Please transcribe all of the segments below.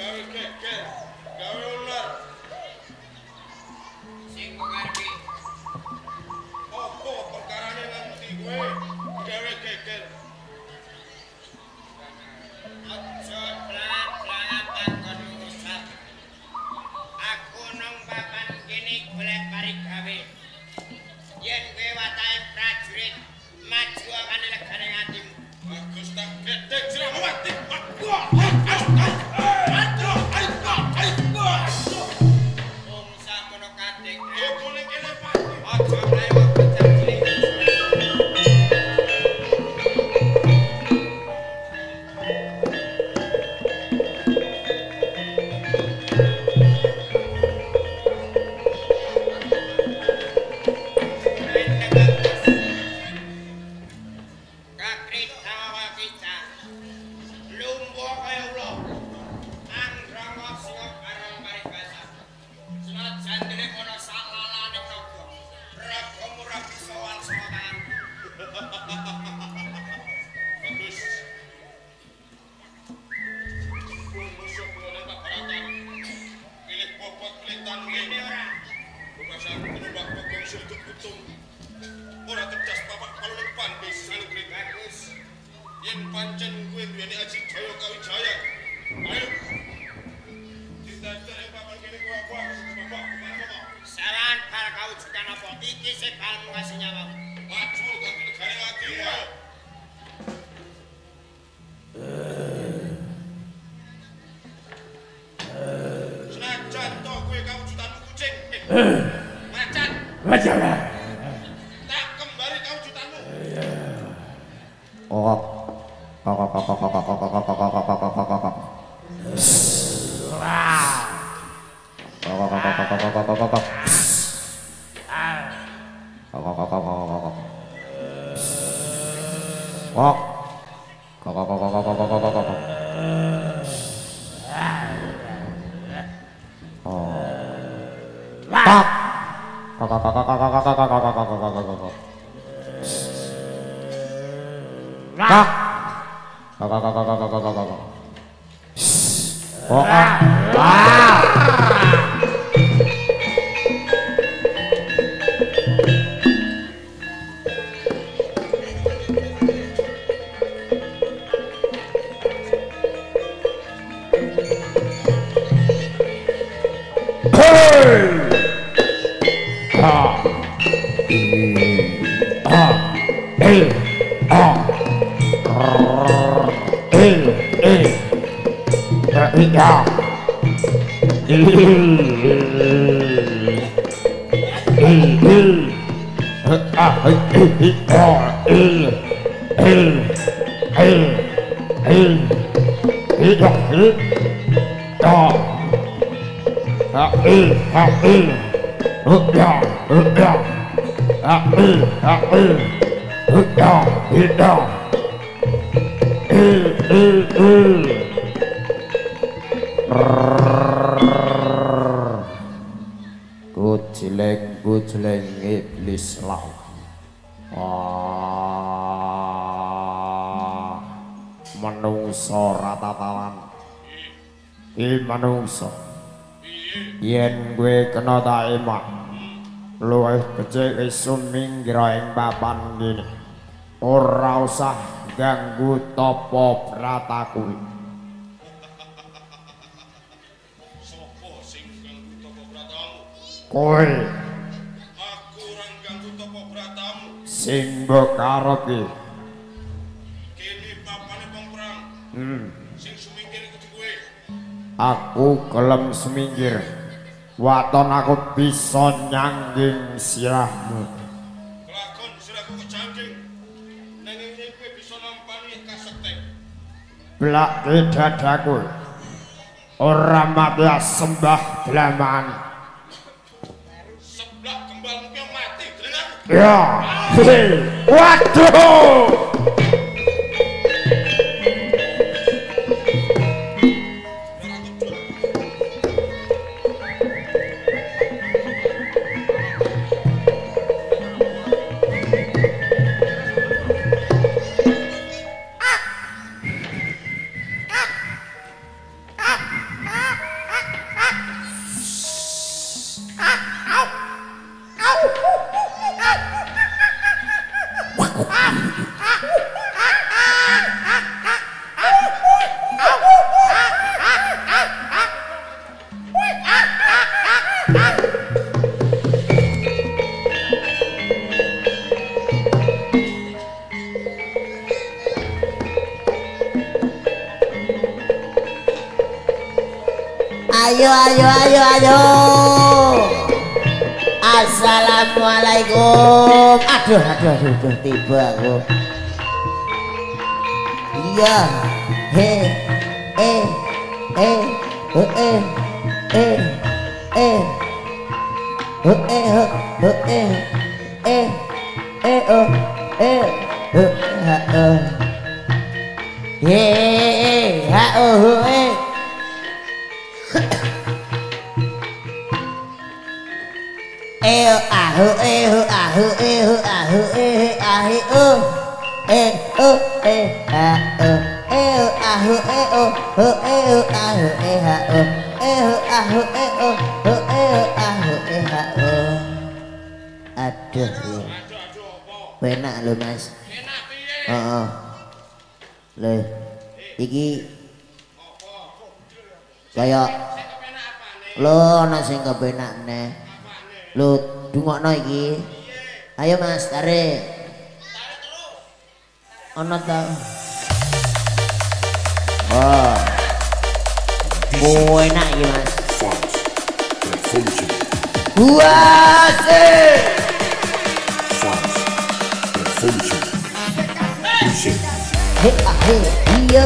gawe geger, gawe ular. Sing kok karepe Apa perkarane ngendi kowe? Gawe geger. aja blang-blangan takon urusan. Aku nang papan kene golek mari gawe. Yen kowe watahe prajurit maju akan legane atimu. Bagus tak gedhe jero mati. Wong samono kadek. Aku ning kene pati. Aja mlewat cilik. Bagus. Wong musuh ngene tak baratan. Pilih bobot klitan Ini ora. Bukasan penumbak bogong sudut utung. Ora tedas papak palupan pisan kring bagus. Yen pancen kowe duweni aji jaya kawijaya. Ayo. Didadak ing papan kene kuah-kuah bapak. Saran bal kawujudan apa? Iki sing bal ngasih nyawamu. Maju ganti negare ati. Ayo. Senajan to kowe kawujudanmu kucing. Macan. Macan. Tak kembali kawujudanmu. Gujleng iblis lau. Manungsa ratatawan. Manungsa. Yen kowe kena tak emak. Luwih becik sumingira ing papan kene. Ora usah ganggu tapa brataku. Sopo sing ganggu tapa bratamu? Kowe Aku ora ganggu tapa bratamu. sing mbok karepe. Kene papane wong perang. Sing sumingkir kudu kowe. Aku gelem semingkir. Waton aku bisa nyangging sirahmu. Kelakon sirahku kejangging. Nanging yen kowe bisa nampani kasektek. Blake dadaku. Ora mati sembah dalaman. Seblak gembalmu ki mati, dengar? Ya. Waduh. Ayo. Assalamualaikum. Aduh, tiba aku. Iya. Aduh, enak lho Mas. Heeh. Lho, iki kaya lho ana sing kepenak neh. Lho, dungokno iki. Ayo Mas, tarik. Ana ta? Oh. Oh, enak iki Mas. Buase. Iya,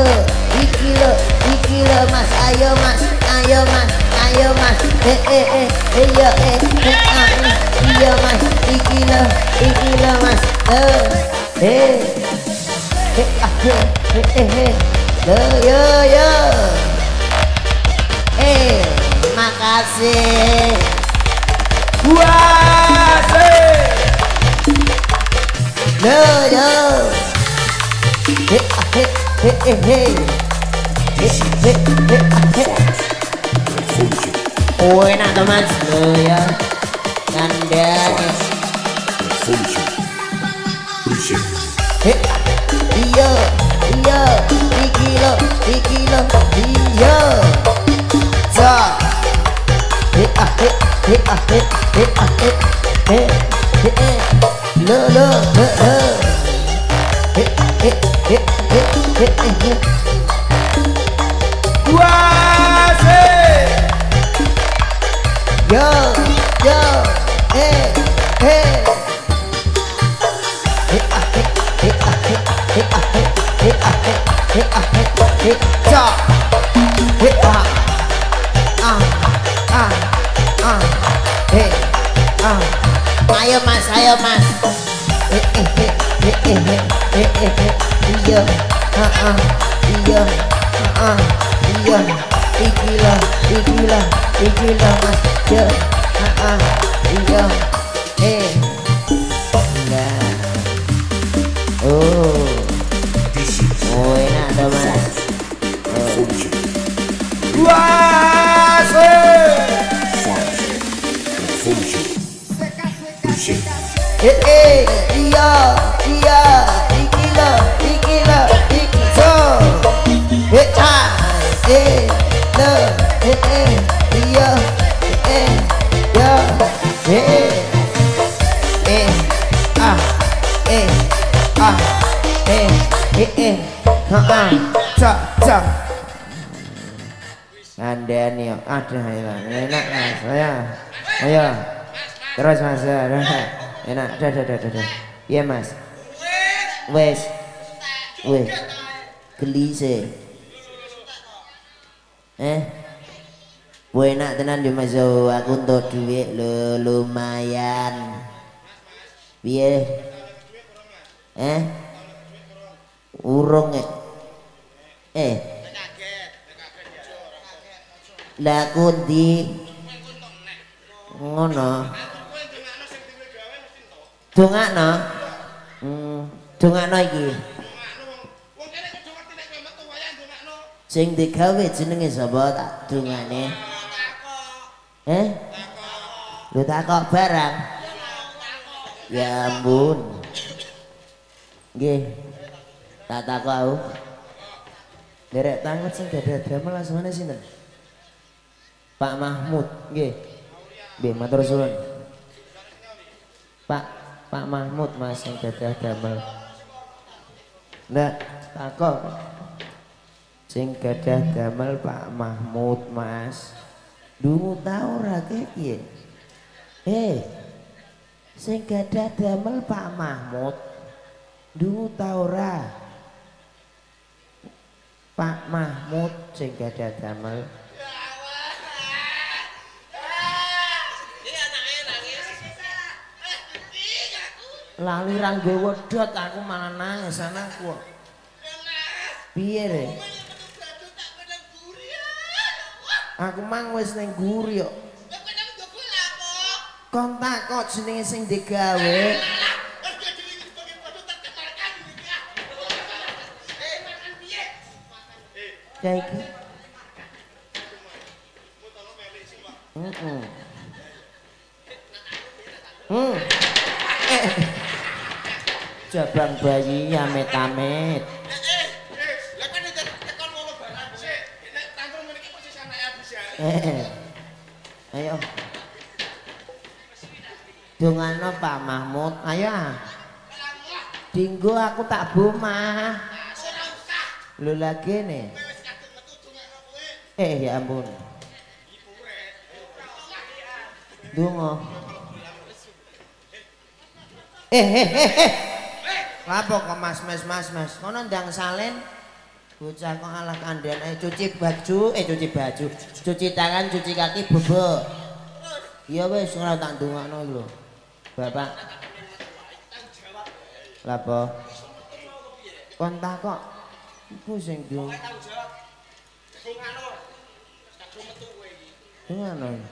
iki lo Mas, ayo Mas, iya Mas, iya Mas, iki lo Mas, yo, makasih. Buase. Yo. Oh, enak tuh Mas, lo ya. Kandang. Iya, iki lo, iya. Cok. Lo. Buase. Yo, ayo Mas. Iya, ikilah Mas. Yo, iya, enggak. Oh, enak tuh Mas. Buase. Iya, ikilah, so. Cak. Ngandani yo. Aduh, enak Mas. Ayo. Terus Mas. Enak. Dah. Iya Mas. Wes. Gelise. Enak tenan yo Mas. Aku entuk duit lho, lumayan. Piye? Urung lah kundi ngono dongakno iki sing digawe jenenge sapa tak dongane lu takok barang ya ampun nggih tak takok aku derek tangan sing dada-dada langsung ana sinten Pak Mahmud nggih. Nggih matur suwun. Pak Mahmud Mas sing dadah damel. Ndak takok. Sing gadah damel Pak Mahmud Mas. Dungu ta ora piye? Sing gadah damel Pak Mahmud. Dungu ta ora? Pak Mahmud sing gadah damel. Lali ra nggo wedhot aku malah nangis anakku. Piye re? Aku mang wis ning guri kok. Kon takok jenenge sing digawe. Kayak iki. Jabang bayi amit-amit. Lah kan tekan ngono barang sik. Nek tantrum mriki posisi anake Abis ya. Ayo. Dongano Pak Mahmud. Ayo. Dinggo aku tak bomah. Ora usah. Lho lagi nih. Wis kadung metu dongano kowe. Ya ampun. Dongo. Lapo kok mas. Kono ndang salen. Bocah kok alah kandhan cuci baju, cuci tangan, cuci kaki bebek. Iya wis ora tak ndongakno iki lho. Bapak. Lapo? Kon takok. Iku sing ndong. Dongano.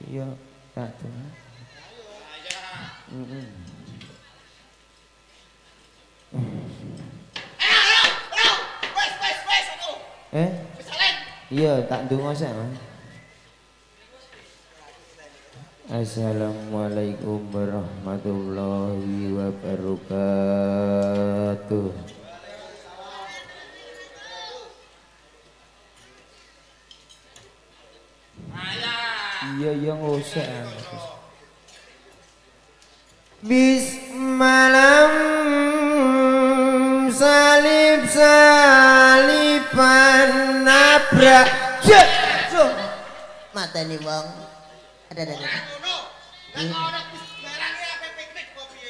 Iya, tak dongakno. Iya tak ndonga sak Mas. Assalamualaikum warahmatullahi wabarakatuh. Iya ngusah. Bismalam saliban nabrak mateni wong ada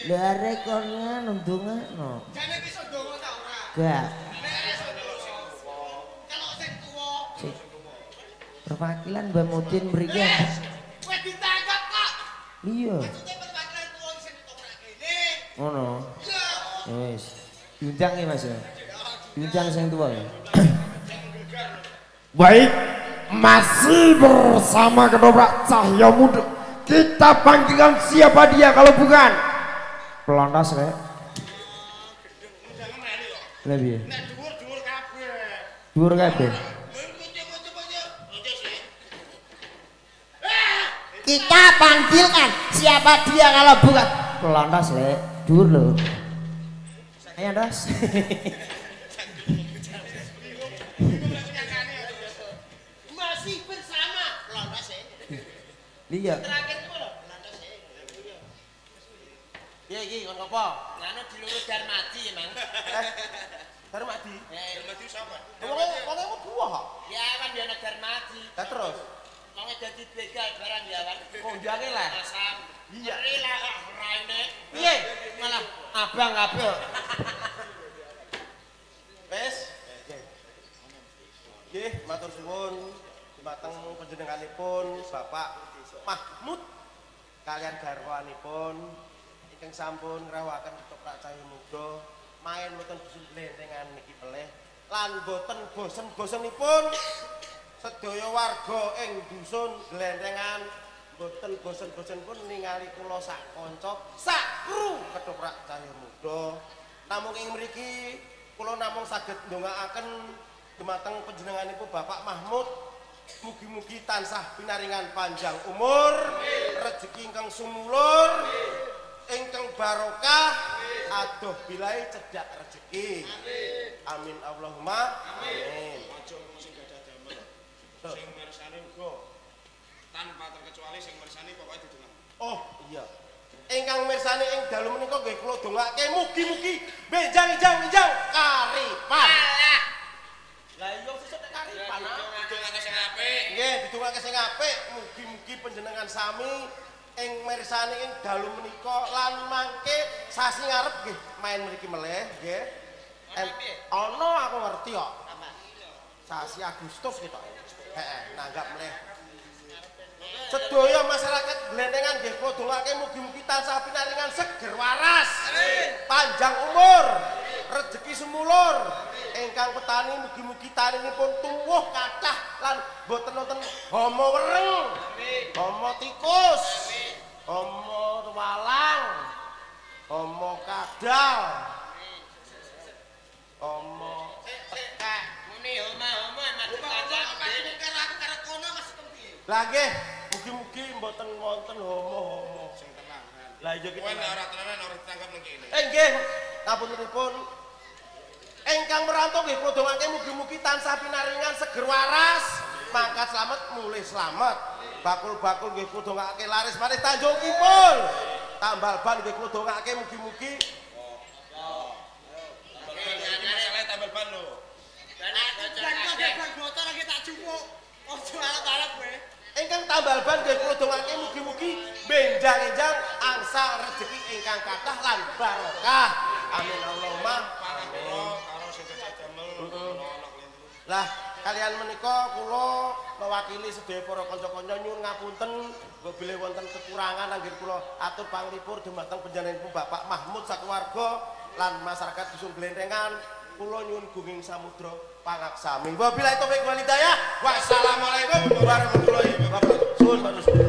lha arek kono ndongakno jane iso ndonga ta ora gak kalau sing tuwa perwakilan Mbah Mudin mriki wis ditangkap kok iya perwakilan tuwa sing ditoprak kene ngono wis diundang ya Mas ya diundang sing tuwa ya. Baik, masih bersama Ketoprak Cahya Muda. Kita panggilkan siapa dia kalau bukan Pelontos rek. Lah piye? Nek dhuwur kabeh. Dhuwur kabeh. Kita panggilkan siapa dia kalau bukan Pelontos rek. Dhuwur lho. Ayo Dos. Masih bersama Pelontos ya. Iya. Terakhir ku lho Pelontos ya. Iya iki kon apa? Nganu dilurus Darmadi emang. Darmadi? Darmadi sapa? Wong buah kok. Ya kan dia ana Darmadi. Lah terus wong dadi begal barang ya kan. Kondange lah. Iya. Rila raine. Piye? Malah abang kabeh. Wes. Nggih, matur suwun dumateng panjenenganipun Bapak Mahmud kalian garwanipun ingkang sampun ngrawuhaken Ketoprak Cahya Muda main mboten dusun blentengan niki peleh lan mboten bosen-bosenipun sedaya warga ing dusun Glentengan mboten bosen-bosenipun ningali kula sak kanca sak kru Ketoprak Cahya Muda. Namung ing mriki kula namung saged ndongaaken dumateng panjenenganipun Bapak Mahmud mugi-mugi tansah pinaringan panjang umur, rezeki ingkang sumulur, ingkang barokah, adoh bilai cedak rezeki. Amin Allahumma amin. Aja sing gadah damel. Sing mirsani uga tanpa terkecuali sing mirsani pokoke didongak. Oh iya. Ingkang mirsani ing dalu menika nggih kula dongake mugi-mugi benjang-enjang karipan. Lah iya sesuk nek karipan. Dongake sing apik. Nggih, didongake sing apik, mugi-mugi panjenengan sami ing mirsani ing dalu menika lan mangke sasi ngarep nggih main mriki meleh nggih. Ana aku ngerti kok. Sasi Agustus gitu. Heeh, nanggap meleh. Sedaya masyarakat Blendengan nggih kula dongake mugi-mugi tansah pinaringan seger waras. Panjang umur, rezeki semulur. Ingkang petani mugi-mugi taninipun tuwuh kathah lan boten wonten hama wereng. Hama tikus. Hama walang. Hama kadal. Hama tekek. Muni homa-homa maksud kanjang. Karo kono Mas piye? Lah nggih, mugi-mugi mboten wonten hama-hama. Sing tenang. Lah iya Kowe nek ora tenanan ora ditangkap ning kene. Nggih, ngapuntenipun. Ingkang merantau nggih kula dongake mugi-mugi tansah pinaringan seger waras, mangkat slamet mulih slamet. Bakul-bakul nggih kula dongake laris manis Tanjung Kipul. Tambal ban nggih kula dongake mugi-mugi. Iki masalah tambal ban lho. Ingkang tambal ban nggih kula dongake mugi-mugi benjang-enjang angsal rezeki ingkang kathah lan barokah. Amin Allahumma. Karo sing cacah damel ono klintu. Lah kalian menika kula mewakili sedaya para kanca-kanca nyuwun ngapunten apabila wonten kekurangan anggere kula atur panglipur dumateng panjenenganipun Bapak Mahmud sakeluarga lan masyarakat dusun Blendengan kula nyuwun gunging samudra pangaksami. Wabillahi taufik wal hidayah. Wassalamualaikum warahmatullahi wabarakatuh. Suwun.